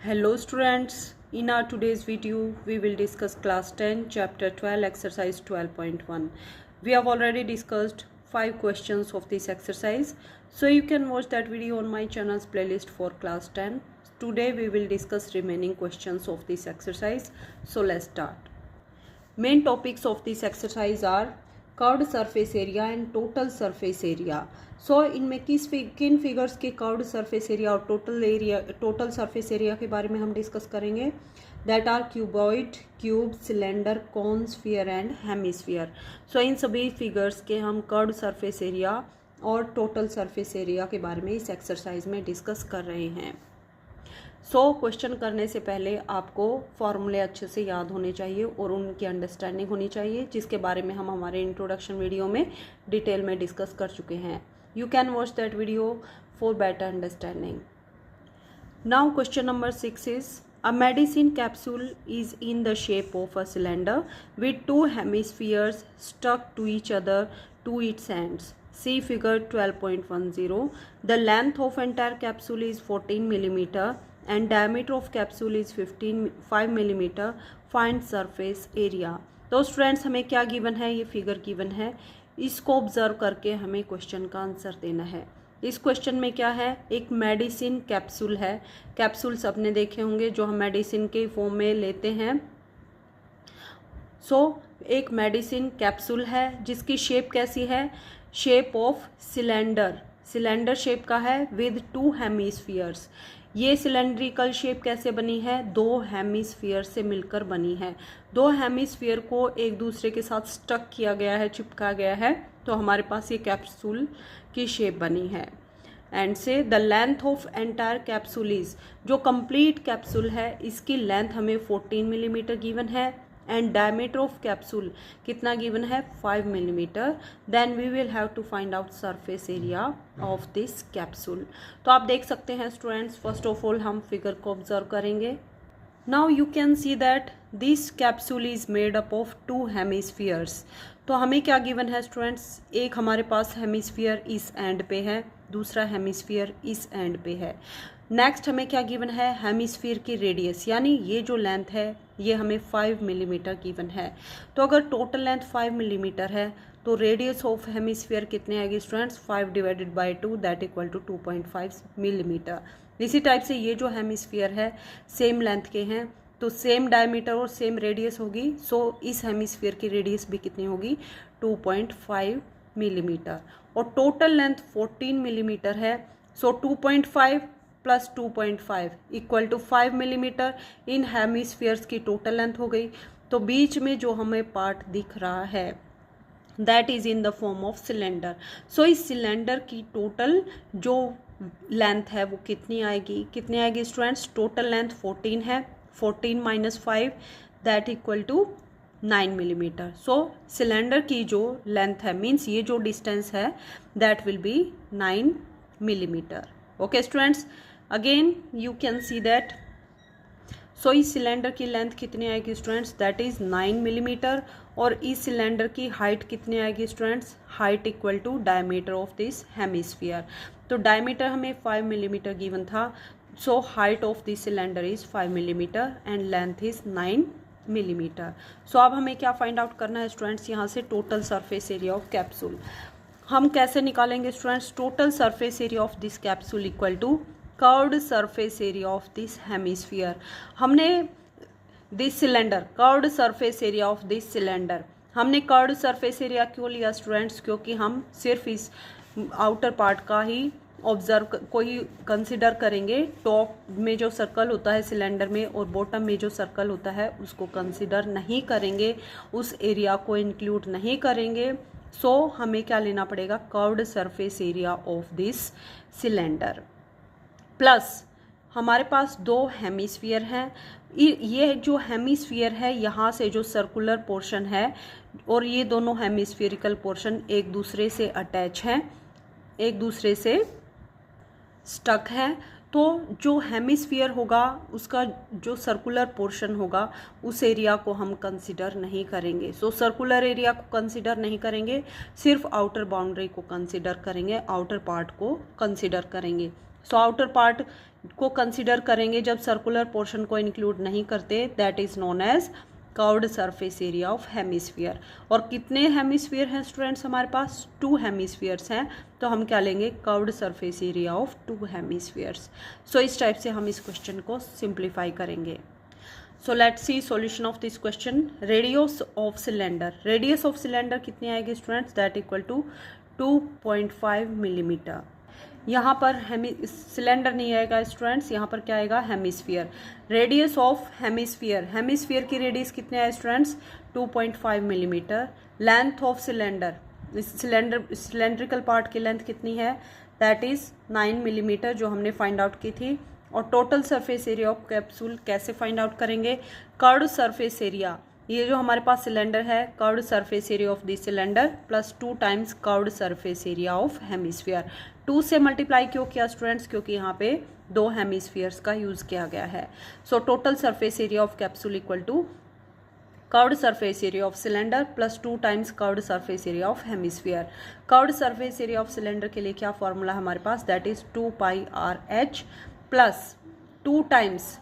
Hello students, in our today's video we will discuss class 10 chapter 12 exercise 12.1. We have already discussed 5 questions of this exercise, so you can watch that video on my channel's playlist for class 10. Today we will discuss remaining questions of this exercise, so let's start. Main topics of this exercise are curved surface area and total surface area. So इनमें किन figures के curved surface area और total surface area के बारे में हम discuss करेंगे. That are cuboid, cube, cylinder, cone, sphere and hemisphere. So इन सभी फिगर्स के हम कर्व्ड सरफेस एरिया और टोटल सरफेस एरिया के बारे में इस एक्सरसाइज में डिस्कस कर रहे हैं. क्वेश्चन करने से पहले आपको फॉर्मूले अच्छे से याद होने चाहिए और उनकी अंडरस्टैंडिंग होनी चाहिए, जिसके बारे में हम हमारे इंट्रोडक्शन वीडियो में डिटेल में डिस्कस कर चुके हैं. You can watch that video for better understanding. Now question number 6 is a medicine capsule is in the shape of a cylinder with 2 hemispheres stuck to each other to its ends. See figure 12.10. The length of entire capsule is 14 millimeter and diameter of capsule is 5 millimeter. Find surface area. तो students हमें क्या given है, ये figure given है, इसको observe करके हमें question का आंसर देना है. इस क्वेश्चन में क्या है, एक मेडिसिन कैप्सूल है. कैप्सूल सबने देखे होंगे जो हम मेडिसिन के फॉर्म में लेते हैं. एक मेडिसिन कैप्सूल है जिसकी शेप कैसी है, शेप ऑफ सिलेंडर शेप का है विद 2 हेमिस्फीयर्स. ये सिलेंड्रिकल शेप कैसे बनी है, 2 हेमिस्फीयर से मिलकर बनी है. 2 हेमिस्फीयर को एक दूसरे के साथ स्टक किया गया है, चिपका गया है, तो हमारे पास ये कैप्सूल की शेप बनी है. एंड से the length of entire capsule is, जो कंप्लीट कैप्सूल है इसकी लेंथ हमें 14 मिलीमीटर गिवन है एंड डायमीटर ऑफ कैप्सूल कितना गिवन है, 5 millimetre. Then we will have to find out surface area of this capsule. तो आप देख सकते हैं स्टूडेंट्स, फर्स्ट ऑफ ऑल हम फिगर को ऑब्जर्व करेंगे. Now you can see that this capsule is made up of 2 hemispheres. तो हमें क्या गिवन है स्टूडेंट्स, एक हमारे पास हेमिस्फीयर इस एंड पे है, दूसरा हेमिस्फीयर इस एंड पे है. नेक्स्ट हमें क्या गिवन है, हेमिस्फीयर की रेडियस, यानी ये जो लेंथ है ये हमें 5 मिलीमीटर गिवन है. तो अगर टोटल लेंथ 5 मिलीमीटर है तो रेडियस ऑफ हेमिस्फीयर कितने आएगी students, 5 divided by 2 that equal to 2.5 millimetre. इसी टाइप से ये जो हेमिस्फीयर है सेम लेंथ के हैं तो सेम डायमीटर और सेम रेडियस होगी. सो इस हेमिस्फीयर की रेडियस भी कितनी होगी, 2.5 मिलीमीटर. और टोटल लेंथ 14 मिलीमीटर है. So 2.5 plus 2.5 equal to 5 millimetre इन हेमिस्फीयर्स की टोटल लेंथ हो गई. तो बीच में जो हमें पार्ट दिख रहा है that is in the form of cylinder. So इस सिलेंडर की टोटल जो लेंथ है वो कितनी आएगी स्टूडेंट्स, टोटल लेंथ 14 है, 14 minus 5 that equal to 9 millimetre. So cylinder की जो लेंथ है मीन्स ये जो डिस्टेंस है that will be 9 millimetre. Okay students, again you can see that. So इस सिलेंडर की लेंथ कितनी आएगी स्टूडेंट्स, दैट इज 9 मिलीमीटर. और इस सिलेंडर की हाइट कितनी आएगी students, height equal to diameter of this hemisphere. तो डायमीटर हमें 5 मिलीमीटर गिवन था. So height of this cylinder is 5 millimetre and length is 9 millimetre. So अब हमें क्या फाइंड आउट करना है स्टूडेंट्स, यहाँ से total surface area of capsule हम कैसे निकालेंगे students. Total surface area of this capsule equal to curved surface area of this hemisphere. हमने this cylinder, curved surface area of this cylinder, हमने curved surface area क्यों लिया students, क्योंकि हम सिर्फ इस आउटर पार्ट का ही ऑब्जर्व कोई कंसिडर करेंगे. टॉप में जो सर्कल होता है सिलेंडर में और बॉटम में जो सर्कल होता है उसको कंसिडर नहीं करेंगे, उस एरिया को इंक्लूड नहीं करेंगे. सो हमें क्या लेना पड़ेगा, curved surface area of this cylinder. Plus हमारे पास 2 हेमिस्फीयर हैं. ये जो हेमिस्फीयर है यहाँ से जो सर्कुलर पोर्शन है और ये दोनों हेमिस्फीरिकल पोर्शन एक दूसरे से अटैच हैं, एक दूसरे से स्टक है. तो जो हेमिस्फीयर होगा उसका जो सर्कुलर पोर्शन होगा उस एरिया को हम कंसिडर नहीं करेंगे. सो सर्कुलर एरिया को कंसिडर नहीं करेंगे, सिर्फ आउटर बाउंड्री को कंसिडर करेंगे, आउटर पार्ट को कंसिडर करेंगे. सो आउटर पार्ट को कंसिडर करेंगे जब सर्कुलर पोर्शन को इंक्लूड नहीं करते, that is known as curved surface area of hemisphere. और कितने हेमिस्फीयर हैं स्टूडेंट्स हमारे पास? 2 हेमिस्फीयर्स हैं, तो हम क्या लेंगे? Curved surface area of 2 hemispheres. So इस टाइप से हम इस क्वेश्चन को सिंप्लीफाई करेंगे। So let's see solution of this question. Radius of cylinder, radius of cylinder कितनी आएगी students? That equal to 2.5 millimetre. यहाँ पर सिलेंडर नहीं आएगा स्टूडेंट्स, यहाँ पर क्या आएगा? Hemisphere. Radius of hemisphere, hemisphere की रेडियस कितने आए students? 2.5 millimetre. Length of cylinder, cylindrical part की लेंथ कितनी है? दैट इज 9 मिलीमीटर, जो हमने फाइंड आउट की थी। और total surface area of capsule कैसे फाइंड आउट करेंगे? कर्व्ड सरफेस एरिया, ये जो हमारे पास सिलेंडर है, curved surface area of this cylinder plus 2 times curved surface area of hemisphere. 2 से मल्टीप्लाई क्यों किया स्टूडेंट्स? क्योंकि यहाँ पे 2 हेमिस्फीयर्स का यूज किया गया है। So total surface area of capsule equal to curved surface area of cylinder plus 2 times curved surface area of hemisphere. Curved surface area of cylinder के लिए क्या फॉर्मूला हमारे पास? That is 2πr/h plus 2 times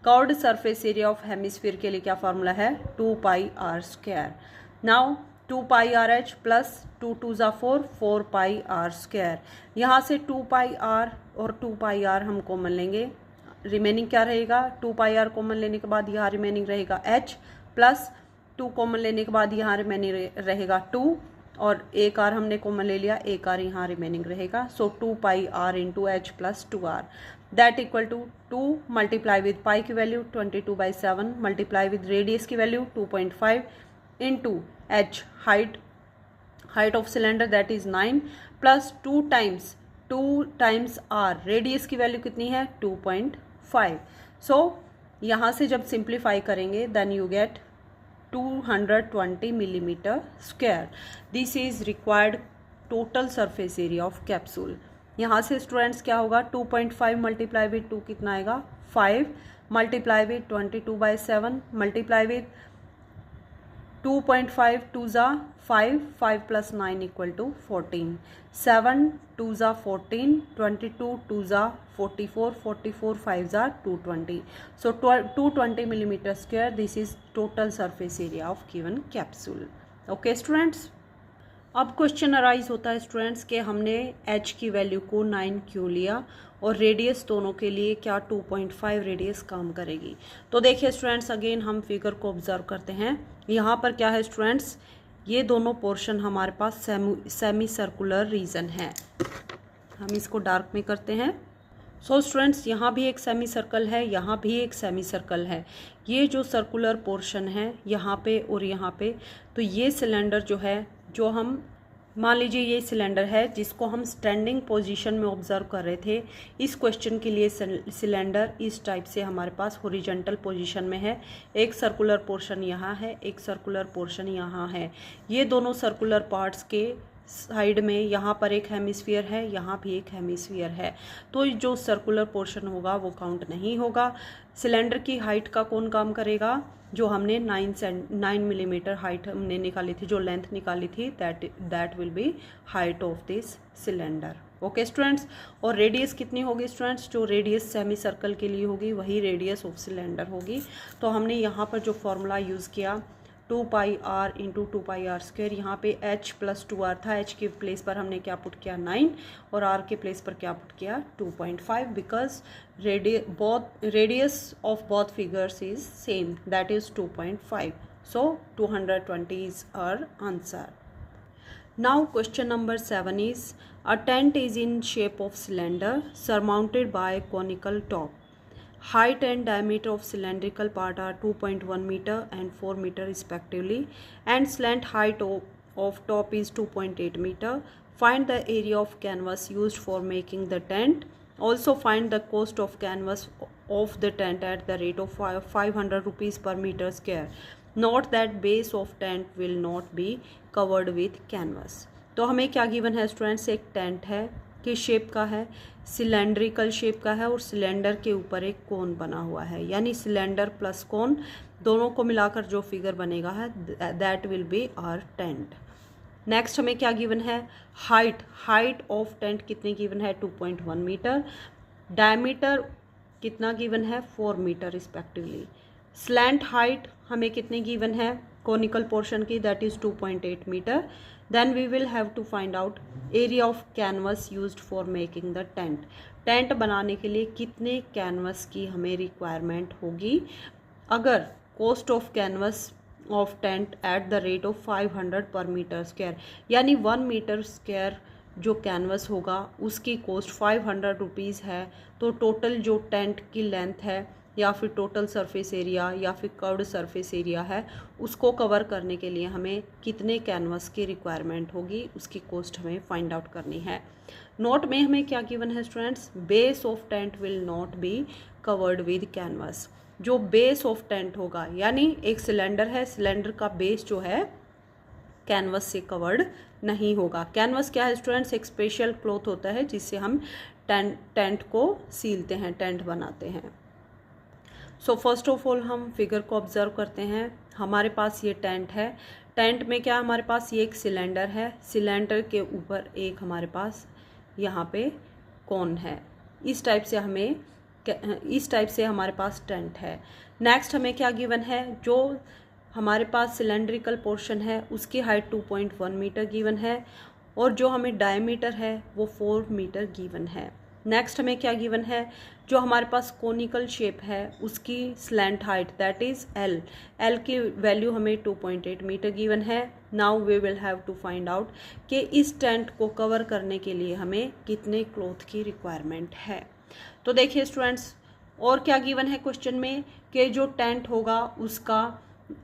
curved surface area of hemisphere के लिए क्या formula है? 2πr²। Now 2πrh plus 2 2 ज़ा 4, 4πr²। यहाँ से 2πr और 2πr हम कॉमन लेंगे, रिमेनिंग क्या रहेगा? 2πr कॉमन लेने के बाद यहाँ रिमेनिंग रहेगा h प्लस 2 कॉमन लेने के बाद यहाँ रिमेनिंग रहेगा 2 और एक r हमने कॉमन ले लिया, एक r यहाँ रिमेनिंग रहेगा। So 2πr into h plus 2r that equal to 2 multiply with pi की वैल्यू 22/7 मल्टीप्लाई विद रेडियस की value 2.5 into h height of cylinder that is 9 plus 2 times r, radius की value कितनी है? 2.5। So यहाँ से जब simplify करेंगे then you get 220 millimetre square. This is required total surface area of capsule. यहाँ से स्टूडेंट्स क्या होगा? 2.5 मल्टीप्लाई विद 2 कितना आएगा? 5 मल्टीप्लाई विद 22/7 मल्टीप्लाई विद 2.5 2 ज़ा 5, 5 प्लस 9 इक्वल टू 14, 7 2 ज़ा 14, 22 2 ज़ा 44, 44 5 ज़ा 220। सो 220 millimetre square, this is total surface area of given capsule. Okay students, अब क्वेश्चन अराइज होता है स्टूडेंट्स कि हमने h की वैल्यू को 9 क्यों लिया और रेडियस दोनों के लिए क्या 2.5 रेडियस काम करेगी। तो देखिए स्टूडेंट्स, अगेन हम फिगर को ऑब्जर्व करते हैं। यहाँ पर क्या है स्टूडेंट्स? ये दोनों पोर्शन हमारे पास सेमी सर्कुलर रीजन है। हम इसको डार्क में करते हैं। सो स्टूडेंट्स, यहाँ भी एक सेमी सर्कल है, यहाँ भी एक सेमी सर्कल है। ये जो सर्कुलर पोर्शन है यहाँ पे और यहाँ पे, तो ये सिलेंडर जो है, जो हम मान लीजिए ये सिलेंडर है जिसको हम स्टैंडिंग पोजीशन में ऑब्जर्व कर रहे थे। इस क्वेश्चन के लिए सिलेंडर इस टाइप से हमारे पास हॉरिजॉन्टल पोजीशन में है। एक सर्कुलर पोर्शन यहाँ है, एक सर्कुलर पोर्शन यहाँ है। ये दोनों सर्कुलर पार्ट्स के साइड में यहाँ पर एक हेमिस्फीयर है, यहाँ भी एक हेमिस्फीयर है, तो जो सर्कुलर पोर्शन होगा वो काउंट नहीं होगा। सिलेंडर की हाइट का कौन काम करेगा? जो हमने 9 मिलीमीटर हाइट हमने निकाली थी, जो लेंथ निकाली थी, that will B height of this cylinder. Okay students, और रेडियस कितनी होगी स्टूडेंट्स? जो रेडियस सेमी सर्कल के लिए होगी वही रेडियस ऑफ सिलेंडर होगी। तो हमने यहाँ पर जो फॉर्मूला यूज़ किया 2πr इंटू 2πr², यहाँ पे h प्लस 2r था, h के प्लेस पर हमने क्या पुट किया? 9 और r के प्लेस पर क्या पुट किया? 2.5 because radius of both figures is same, that is 2.5। So 220 is our answer. Now question number 7 is a tent is in shape of cylinder surmounted by conical top. Height and diameter of cylindrical part are 2.1 meter and 4 meter respectively, and slant height of top is 2.8 meter. Find the area of canvas used for making the tent. Also find the cost of canvas of the tent at the rate of 500 rupees per meter square. Note that base of tent will not be covered with canvas. तो हमें क्या given है students? एक tent है, किस shape का है? Cylindrical shape का है और सिलेंडर के ऊपर एक कोन बना हुआ है, यानी सिलेंडर प्लस कोन दोनों को मिलाकर जो फिगर बनेगा है that will be our tent. Next हमें क्या गिवन है? हाइट ऑफ टेंट कितनी गिवन है? 2.1 मीटर। डायमीटर कितना गिवन है 4 मीटर रिस्पेक्टिवली। स्लैंट हाइट हमें कितनी गिवन है कॉनिकल पोर्शन की, that is 2.8 metre. Then we will have to find out area of canvas used for making the tent. Tent बनाने के लिए कितने कैनवस की हमें रिक्वायरमेंट होगी। अगर cost of canvas of tent at the rate of 500 पर मीटर स्क्वायर, यानी 1 मीटर स्क्वायर जो कैनवस होगा उसकी कॉस्ट 500 रुपीज़ है, तो टोटल जो टेंट की लेंथ है या फिर टोटल सरफेस एरिया या फिर कर्व्ड सरफेस एरिया है उसको कवर करने के लिए हमें कितने कैनवस की रिक्वायरमेंट होगी, उसकी कॉस्ट हमें फाइंड आउट करनी है। नोट में हमें क्या गिवन है students, base of tent will not be covered with canvas. जो बेस ऑफ टेंट होगा, यानी एक सिलेंडर है, सिलेंडर का बेस जो है कैनवस से कवर्ड नहीं होगा। कैनवस क्या है स्टूडेंट्स, एक स्पेशल क्लॉथ होता है जिससे हम टेंट को सीलते हैं, टेंट बनाते हैं। सो फर्स्ट ऑफ ऑल हम फिगर को ऑब्जर्व करते हैं। हमारे पास ये टेंट है, टेंट में क्या हमारे पास ये एक सिलेंडर है, सिलेंडर के ऊपर एक हमारे पास यहाँ पे कोन है। इस टाइप से हमारे पास टेंट है। नेक्स्ट हमें क्या गिवन है, जो हमारे पास सिलेंड्रिकल पोर्शन है उसकी हाइट 2.1 मीटर गिवन है और जो हमें डायमीटर है वो 4 मीटर गिवन है। नेक्स्ट हमें क्या गिवन है, जो हमारे पास कोनिकल शेप है उसकी slant height that is L की वैल्यू हमें 2.8 मीटर गिवन है। Now we will have to find out कि इस टेंट को कवर करने के लिए हमें कितने क्लॉथ की रिक्वायरमेंट है। तो देखिए स्टूडेंट्स, और क्या गिवन है क्वेश्चन में कि जो टेंट होगा उसका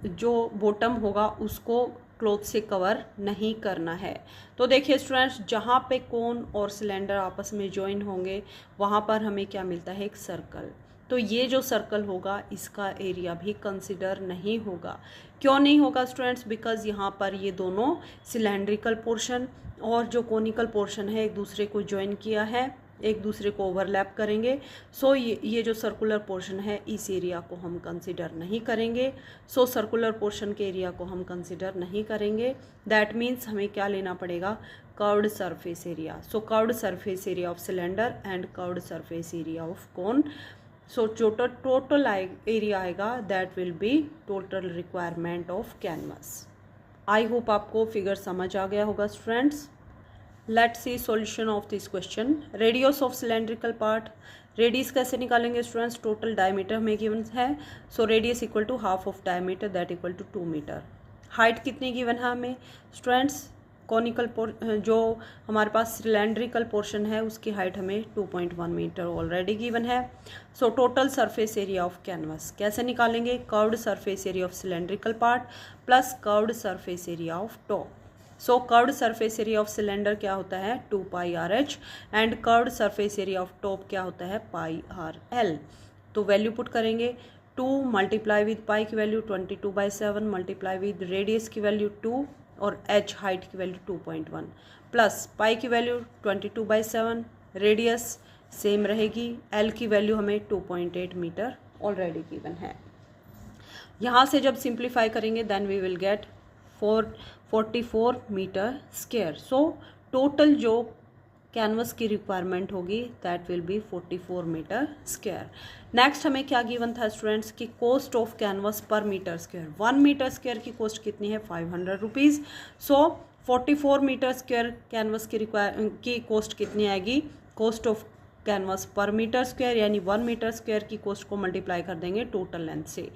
जो बॉटम होगा उसको क्लॉथ से कवर नहीं करना है। तो देखिए स्टूडेंट्स, जहाँ पे कोन और सिलेंडर आपस में ज्वाइन होंगे वहाँ पर हमें क्या मिलता है, एक सर्कल। तो ये जो सर्कल होगा इसका एरिया भी कंसिडर नहीं होगा। क्यों नहीं होगा स्टूडेंट्स, बिकॉज यहाँ पर ये दोनों सिलेंड्रिकल पोर्शन और जो कोनिकल पोर्शन है एक दूसरे को ज्वाइन किया है, एक दूसरे को ओवरलैप करेंगे। सो ये जो सर्कुलर पोर्शन है इस एरिया को हम कंसिडर नहीं करेंगे। सो सर्कुलर पोर्शन के एरिया को हम कंसिडर नहीं करेंगे। दैट मीन्स हमें क्या लेना पड़ेगा, curved surface area. So curved surface area of cylinder and curved surface area of cone. So जो टोटल एरिया आएगा that will be total requirement of canvas. I hope आपको फिगर समझ आ गया होगा students. Let's see solution of this question. Radius of cylindrical part, radius कैसे निकालेंगे students, total diameter हमें गिवन है। So radius equal to half of diameter that equal to 2 metre. Height कितनी गिवन है हमें स्टूडेंट्स, कॉनिकल जो हमारे पास cylindrical portion है उसकी हाइट हमें 2.1 मीटर ऑलरेडी गिवन है। So total surface area of canvas कैसे निकालेंगे, curved surface area of cylindrical part plus curved surface area of top. So curved surface area of cylinder क्या होता है 2 pi R H and curved surface area of top क्या होता है pi R L. तो value put करेंगे, 2 multiply with pi की value 22/7 multiply with radius की वैल्यू 2 और एच हाइट की वैल्यू 2.1 प्लस पाई की वैल्यू 22/7, रेडियस सेम रहेगी, एल की वैल्यू हमें 2.8 मीटर ऑलरेडी गिवन है। यहाँ से जब सिंप्लीफाई करेंगे then we will get 44 metre square. So total जो कैनवस की रिक्वायरमेंट होगी that will be 44 metre square. Next हमें क्या गिवन था स्टूडेंट्स कि cost of canvas per metre square, 1 metre square की कॉस्ट कितनी है 500 rupees. So 44 metre square canvas की कॉस्ट कितनी आएगी, cost of canvas per metre square यानी 1 मीटर स्क्वायर की कॉस्ट को मल्टीप्लाई कर देंगे टोटल लेंथ से,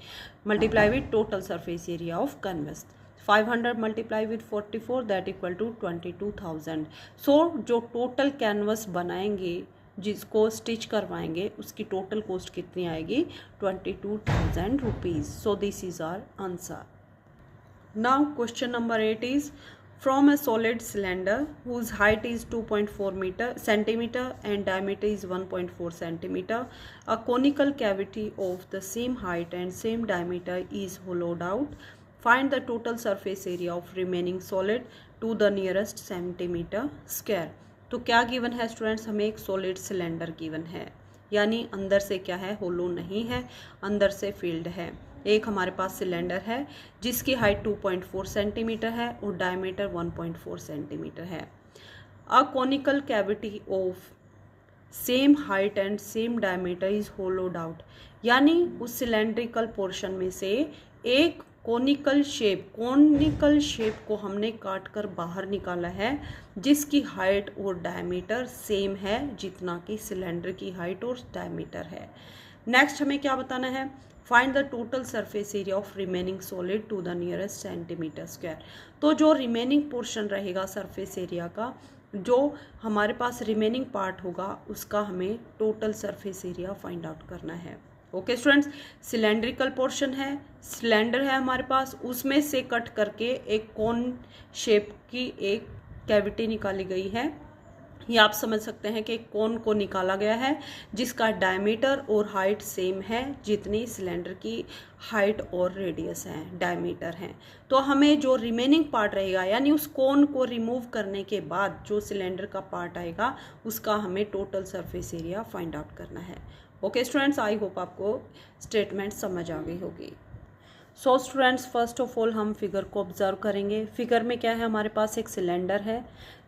multiply with total surface area of canvas. 500 multiply with 44 that equal to 22,000। So जो टोटल कैनवस बनाएंगे जिसको स्टिच करवाएंगे उसकी टोटल कॉस्ट कितनी आएगी 22,000 rupees. So this is our answer. Now question number 8 is from a solid cylinder whose height is 2.4 centimeter and diameter is 1.4 centimeter, a conical cavity of the same height and same diameter is hollowed out. Find the total surface area of remaining solid to the nearest centimeter square. तो क्या given है students, हमें एक solid cylinder given है, यानी अंदर से क्या है होलो नहीं है, अंदर से फील्ड है। एक हमारे पास सिलेंडर है जिसकी हाइट 2.4 सेंटीमीटर है और डायमीटर 1.4 सेंटीमीटर है। A conical cavity of same height and same diameter is होलोड out, यानी उस सिलेंड्रिकल पोर्शन में से एक कोनिकल शेप को हमने काट कर बाहर निकाला है, जिसकी हाइट और डायमीटर सेम है जितना कि सिलेंडर की हाइट और डायमीटर है। नेक्स्ट हमें क्या बताना है, find the total surface area of remaining solid to the nearest centimetre square. तो जो रिमेनिंग पोर्शन रहेगा सरफेस एरिया का, जो हमारे पास रिमेनिंग पार्ट होगा, उसका हमें total surface area find out करना है। ओके स्टूडेंट्स, सिलेंड्रिकल पोर्शन है, सिलेंडर है हमारे पास, उसमें से कट करके एक कोन शेप की एक कैविटी निकाली गई है। ये आप समझ सकते हैं कि कोन को निकाला गया है जिसका डायमीटर और हाइट सेम है जितनी सिलेंडर की हाइट और रेडियस है, डायमीटर है। तो हमें जो रिमेनिंग पार्ट रहेगा, यानी उस कोन को रिमूव करने के बाद जो सिलेंडर का पार्ट आएगा, उसका हमें total surface area find out करना है। ओके स्टूडेंट्स, आई होप आपको स्टेटमेंट समझ आ गई होगी। So students, first of all हम फिगर को ऑब्जर्व करेंगे। फिगर में क्या है, हमारे पास एक सिलेंडर है,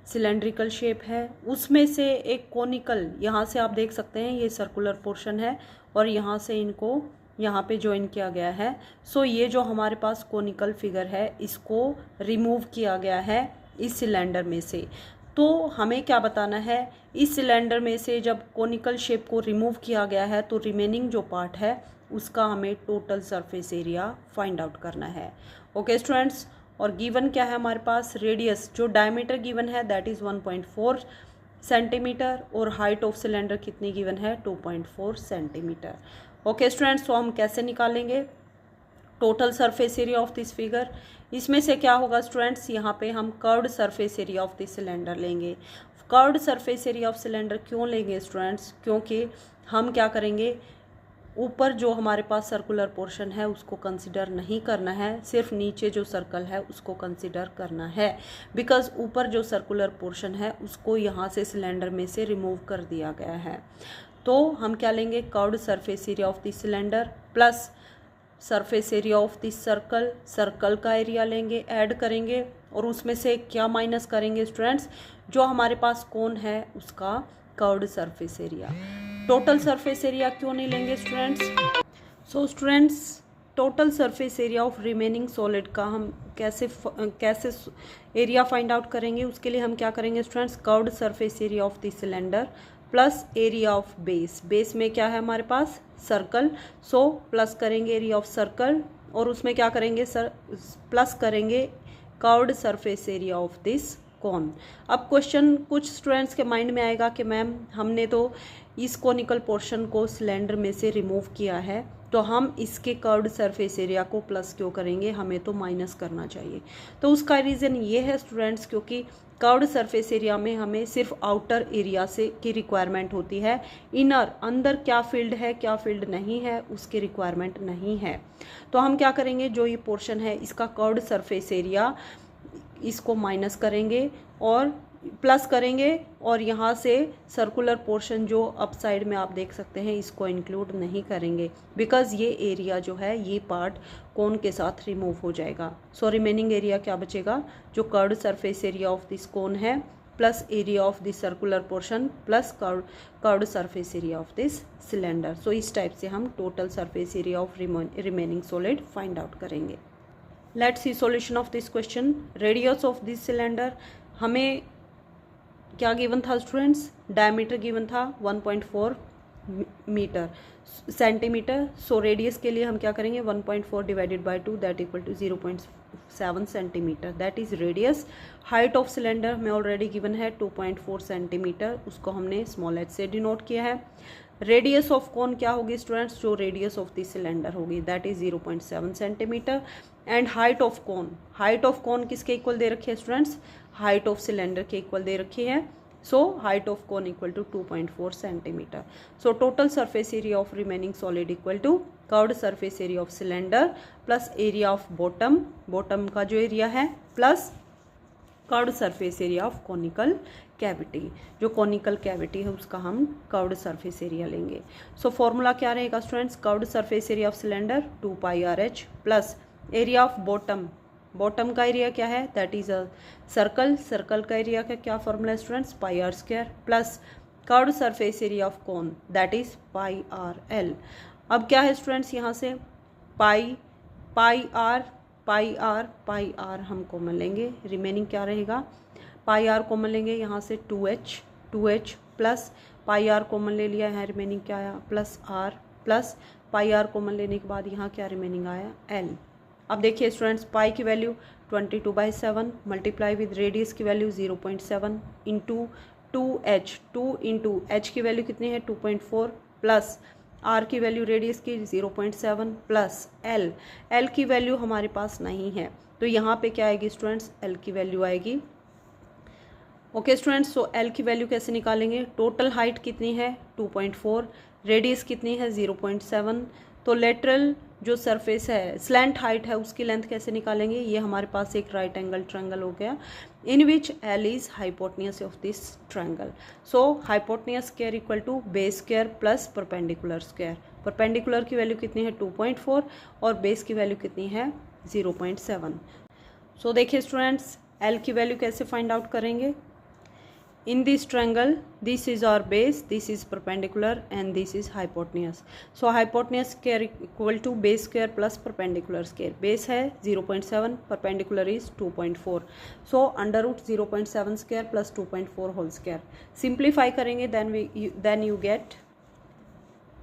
सिलेंड्रिकल शेप है, उसमें से एक कोनिकल, यहाँ से आप देख सकते हैं ये सर्कुलर पोर्शन है और यहाँ से इनको यहाँ पे ज्वाइन किया गया है। सो ये जो हमारे पास कोनिकल फिगर है, इसको रिमूव किया गया है इस सिलेंडर में से। तो हमें क्या बताना है, इस सिलेंडर में से जब कोनिकल शेप को रिमूव किया गया है तो रिमेनिंग जो पार्ट है उसका हमें total surface area find out करना है। ओके स्टूडेंट्स, और गिवन क्या है हमारे पास, रेडियस, जो डायमीटर गिवन है दैट इज़ 1.4 सेंटीमीटर और हाइट ऑफ सिलेंडर कितनी गिवन है, 2.4 सेंटीमीटर। ओके स्टूडेंट्स, तो हम कैसे निकालेंगे total surface area of this figure. इसमें से क्या होगा स्टूडेंट्स, यहाँ पे हम curved surface area of this cylinder लेंगे। Curved surface area of cylinder क्यों लेंगे स्टूडेंट्स, क्योंकि हम क्या करेंगे, ऊपर जो हमारे पास सर्कुलर पोर्शन है उसको कंसिडर नहीं करना है, सिर्फ नीचे जो सर्कल है उसको कंसिडर करना है। बिकॉज ऊपर जो सर्कुलर पोर्शन है उसको यहाँ से सिलेंडर में से रिमूव कर दिया गया है। तो हम क्या लेंगे, curved surface area of this cylinder plus surface area of this circle, circle का एरिया लेंगे, ऐड करेंगे और उसमें से क्या माइनस करेंगे स्टूडेंट्स, जो हमारे पास कोन है उसका curved surface area. Total surface area क्यों नहीं लेंगे students. So students, total surface area of remaining solid का हम कैसे एरिया फाइंड आउट करेंगे, उसके लिए हम क्या करेंगे students, curved surface area of the cylinder plus area of base. Base में क्या है हमारे पास, सर्कल, सो प्लस करेंगे एरिया ऑफ सर्कल और उसमें क्या करेंगे प्लस करेंगे curved surface area of this कौन। अब क्वेश्चन कुछ स्टूडेंट्स के माइंड में आएगा कि मैम हमने तो इस कोनिकल पोर्शन को सिलेंडर में से रिमूव किया है, तो हम इसके कर्व्ड सरफेस एरिया को प्लस क्यों करेंगे, हमें तो माइनस करना चाहिए। तो उसका रीज़न ये है स्टूडेंट्स, क्योंकि कर्व्ड सरफेस एरिया में हमें सिर्फ आउटर एरिया से की रिक्वायरमेंट होती है, इनर अंदर क्या फील्ड है क्या फील्ड नहीं है उसकी रिक्वायरमेंट नहीं है। तो हम क्या करेंगे, जो ये पोर्शन है इसका कर्व्ड सरफेस एरिया इसको माइनस करेंगे और प्लस करेंगे और यहाँ से सर्कुलर पोर्शन जो अप साइड में आप देख सकते हैं इसको इंक्लूड नहीं करेंगे, बिकॉज ये एरिया जो है ये पार्ट कोन के साथ रिमूव हो जाएगा। सो रिमेनिंग एरिया क्या बचेगा, जो curved surface area of this cone है plus area of this circular portion plus curved surface area of this cylinder. So इस टाइप से हम total surface area of remaining solid find out करेंगे। Let's see solution of this question. Radius of this cylinder, हमें क्या given था students, diameter given था 1.4 centimetre. So radius के लिए हम क्या करेंगे, 1.4 divided by 2 that equal to 0.7 centimetre, that is radius. Height of cylinder में ऑलरेडी गिवन है 2.4 सेंटीमीटर, उसको हमने स्मॉल h से डिनोट किया है। रेडियस ऑफ कौन क्या होगी स्टूडेंट्स, जो रेडियस ऑफ दिस सिलेंडर होगी that is 0.7 centimetre. And height of कौन, हाइट ऑफ कौन किसके इक्वल दे रखी है स्टूडेंट्स, हाइट ऑफ सिलेंडर के इक्वल दे रखी है। सो हाइट ऑफ कौन equal to 2.4 centimetre. So total surface area of remaining solid equal to curved surface area of cylinder plus area of bottom, bottom का जो एरिया है plus curved surface area of conical cavity, जो conical cavity है उसका हम curved surface area लेंगे। So formula क्या रहेगा students, curved surface area of cylinder 2πRH plus area of bottom, bottom का एरिया क्या है that is a circle, circle का एरिया का क्या फॉर्मूला है students, πr² plus curved surface area of cone that is pi R L. अब क्या है स्टूडेंट्स, यहाँ से पाई आर हम कॉमन लेंगे, रिमेनिंग क्या रहेगा, पाई आर कॉमन लेंगे, यहाँ से 2h plus pi R common ले लिया है, रिमेनिंग क्या आया plus R, plus pi R common लेने के बाद यहाँ क्या रिमेनिंग आया एल। अब देखिए स्टूडेंट्स, पाई की वैल्यू 22/7 मल्टीप्लाई विद रेडियस की value 0.7 into 2h, 2 into H की वैल्यू कितनी है 2.4 प्लस आर की वैल्यू रेडियस की 0.7 प्लस एल की वैल्यू हमारे पास नहीं है, तो यहाँ पे क्या आएगी स्टूडेंट्स, एल की वैल्यू आएगी। ओके स्टूडेंट्स, सो एल की वैल्यू कैसे निकालेंगे, टोटल हाइट कितनी है 2.4, रेडियस कितनी है 0.7, तो लेटरल जो सरफेस है स्लैंट हाइट है उसकी लेंथ कैसे निकालेंगे, ये हमारे पास एक राइट एंगल ट्रायंगल हो गया in which L is hypotenuse of this triangle. So hypotenuse square equal to base square plus perpendicular square. Perpendicular की वैल्यू कितनी है 2.4 और बेस की वैल्यू कितनी है 0.7। सो देखिए स्टूडेंट्स, एल की वैल्यू कैसे फाइंड आउट करेंगे, in this triangle this is our base, this is perpendicular and this is hypotenuse. So hypotenuse square equal to base square plus perpendicular square. Base है 0.7, perpendicular is 2.4. So under root 0.7 square plus 2.4 whole square. Simplify करेंगे then you get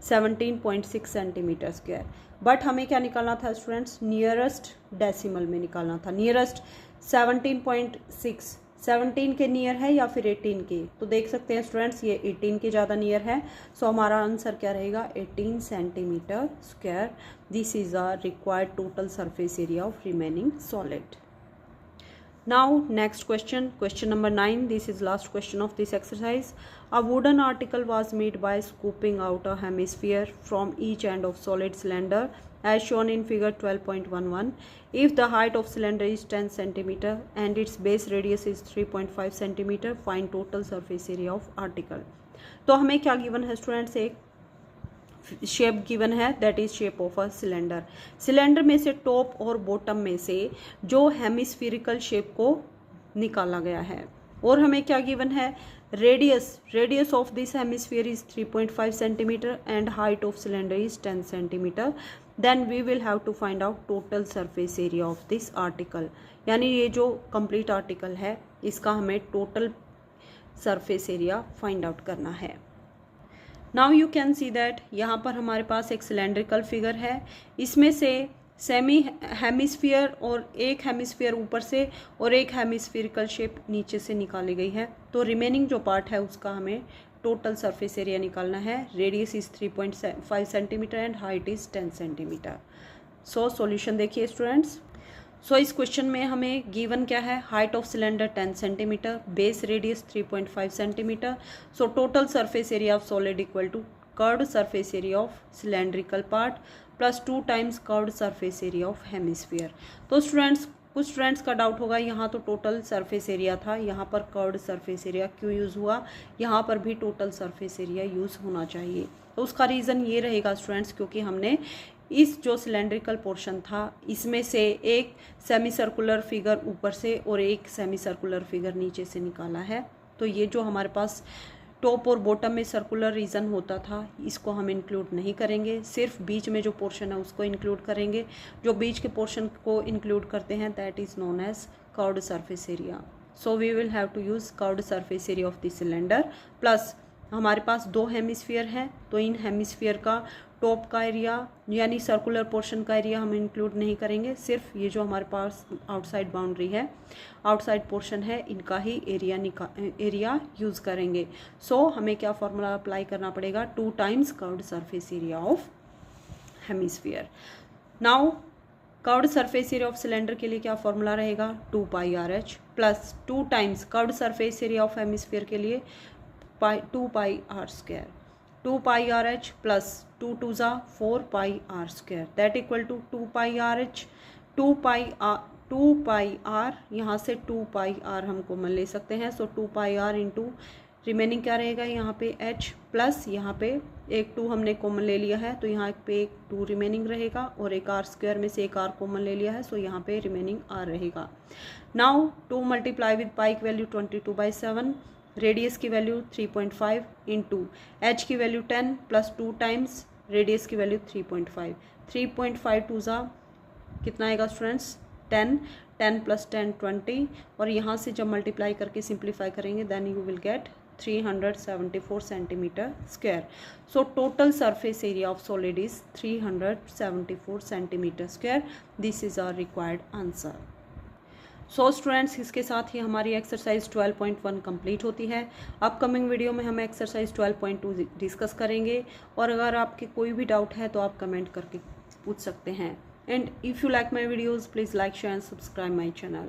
17.6 centimetre square. But हमें क्या निकालना था students, nearest decimal में निकालना था। Nearest 17.6 17 के नियर है या फिर 18 के, तो देख सकते हैं स्टूडेंट्स ये 18 के ज़्यादा नियर है, सो हमारा आंसर क्या रहेगा 18 centimetre square. This is our required total surface area of remaining solid. Now next question, question number 9. This is last question of this exercise. A wooden article was made by scooping out a hemisphere from each end of solid cylinder as shown in figure 12.11. If the height of cylinder is 10 cm and its base radius is 3.5 cm, find total surface area of article. तो हमें क्या given है students, एक shape given है that is shape of a cylinder. Cylinder में से top और bottom में से जो हेमिस्फेरिकल शेप को निकाला गया है, और हमें क्या गिवन है, radius of this hemisphere is 3.5 centimetre and height of cylinder is 10 centimetre. Then we will have to find out total surface area of this article. यानी ये जो कंप्लीट आर्टिकल है इसका हमें total surface area find out करना है। Now you can see that यहाँ पर हमारे पास एक सिलेंड्रिकल फिगर है, इसमें से सेमी हेमिस्फीयर और एक हेमिस्फीयर ऊपर से और एक हेमिस्फेरिकल शेप नीचे से निकाली गई है, तो रिमेनिंग जो पार्ट है उसका हमें टोटल सरफेस एरिया निकालना है। Radius is 3.5 centimetre and height is 10 centimetre. So solution देखिए स्टूडेंट्स, सो इस क्वेश्चन में हमें गिवन क्या है, height of cylinder 10 centimetre, base radius 3.5 centimetre. So total surface area of solid equal to curved surface area of cylindrical part plus 2 times curved surface area of hemisphere. तो students, कुछ students का doubt होगा यहाँ तो total surface area था, यहाँ पर curved surface area क्यों यूज़ हुआ, यहाँ पर भी टोटल सरफेस एरिया यूज़ होना चाहिए। तो उसका रीज़न ये रहेगा स्टूडेंट्स, क्योंकि हमने इस जो सिलेंड्रिकल पोर्शन था इसमें से एक सेमी सर्कुलर फिगर ऊपर से और एक सेमी सर्कुलर फिगर नीचे से निकाला है, तो ये जो हमारे पास टॉप और बॉटम में सर्कुलर रीजन होता था इसको हम इंक्लूड नहीं करेंगे, सिर्फ बीच में जो पोर्शन है उसको इंक्लूड करेंगे। जो बीच के पोर्शन को इंक्लूड करते हैं that is known as curved surface area. So we will have to use curved surface area of the cylinder. Plus हमारे पास 2 हेमिस्फीयर हैं, तो इन हेमिस्फीयर का टॉप का एरिया यानी सर्कुलर पोर्शन का एरिया हम इंक्लूड नहीं करेंगे, सिर्फ ये जो हमारे पास आउटसाइड बाउंड्री है, आउटसाइड पोर्शन है, इनका ही एरिया यूज़ करेंगे। सो हमें क्या फॉर्मूला अप्लाई करना पड़ेगा, 2 times curved surface area of hemisphere. Now curved surface area of cylinder के लिए क्या फॉर्मूला रहेगा, 2 pi R H plus 2 times curved surface area of hemisphere के लिए 2 pi R square, 2 pi R H plus 2 2 ज़ा 4 pi R square that equal to 2 pi R H, 2 pi R यहाँ से 2 pi are हम common ले सकते हैं। सो 2 pi are into remaining क्या रहेगा यहाँ पे एच प्लस यहाँ पे एक 2 हमने कॉमन ले लिया है तो यहाँ पे एक 2 रिमेनिंग रहेगा और एक आर स्क्वायर में से एक आर कॉमन ले लिया है, सो यहाँ पे रिमेनिंग आर रहेगा। नाउ 2 मल्टीप्लाई विद पाई की वैल्यू 22/7 रेडियस की वैल्यू 3.5 इंटू एच की वैल्यू 10 प्लस 2 टाइम्स रेडियस की वैल्यू 3.5। 3.5 टू ज़ा कितना आएगा स्टूडेंट्स 10, 10 प्लस 10 20, और यहाँ से जब मल्टीप्लाई करके सिंप्लीफाई करेंगे then you will get 374 centimetre square. So total surface area of solid is 374 centimetre square. This is our required answer. So students, इसके साथ ही हमारी एक्सरसाइज 12.1 कंप्लीट होती है। अपकमिंग वीडियो में हम एक्सरसाइज 12.2 डिस्कस करेंगे, और अगर आपके कोई भी डाउट है तो आप कमेंट करके पूछ सकते हैं। And if you like my videos, please like, share and subscribe my channel.